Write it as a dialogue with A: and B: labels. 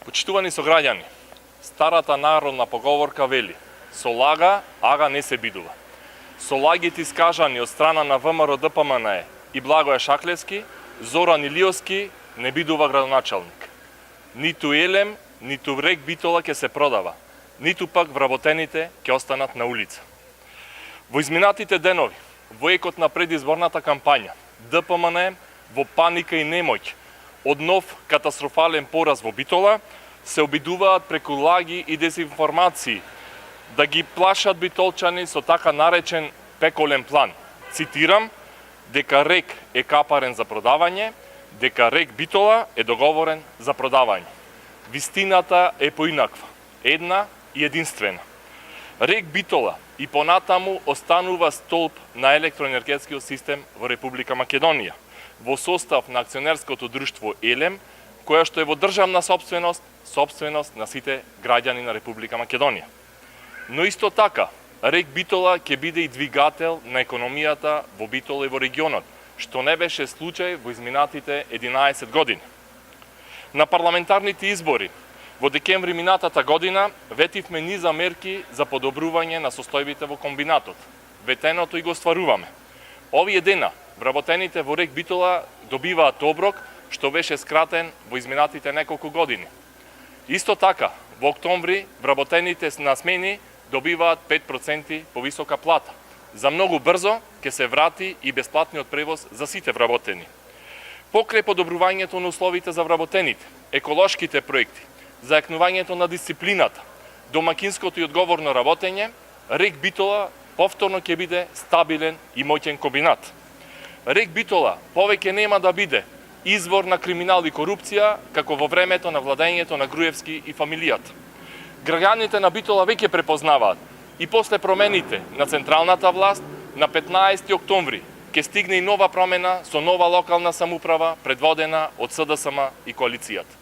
A: Почитувани сограѓани, старата народна поговорка вели: со лага, ага не се бидува. Со лагите искажани од страна на ВМРО ДПМН и Благоја Шаклевски, Зоран Илиовски не бидува градоначалник. Ниту Елем, ниту Рек Битола ќе се продава, ниту пак вработените ќе останат на улица. Во изминатите денови, во екот на предизборната кампања, ДПМН во паника и немоќ од нов катастрофален пораз во Битола, се обидуваат преку лаги и дезинформации да ги плашат битолчани со така наречен пеколен план. Цитирам, дека Рек е капарен за продавање, дека Рек Битола е договорен за продавање. Вистината е поинаква, една и единствена. Рек Битола и понатаму останува столб на електроенергетскиот систем во Република Македонија, во состав на акционерското друштво Елем, која што е во државна собственост на сите граѓани на Република Македонија. Но исто така, Рек Битола ќе биде и двигател на економијата во Битола и во регионот, што не беше случај во изминатите 11 години. На парламентарните избори во декември минатата година ветивме низа мерки за подобрување на состојбите во комбинатот. Ветеното и го стваруваме. Овие дена вработените во Рек Битола добиваат оброк што беше скратен во изминатите неколку години. Исто така, во октомври вработените на смени добиваат 5% повисока плата. За многу брзо ќе се врати и бесплатниот превоз за сите вработени. Покрај подобрувањето на условите за вработените, еколошките проекти, зајакнувањето на дисциплината, домакинското и одговорно работење, Рек Битола повторно ќе биде стабилен и моќен комбинат. Рек Битола повеќе нема да биде извор на криминал и корупција, како во времето на владењето на Груевски и фамилијата. Граѓаните на Битола веќе препознаваат и после промените на централната власт на 15 октомври ќе стигне и нова промена со нова локална самоуправа предводена од СДСМ и коалицијата.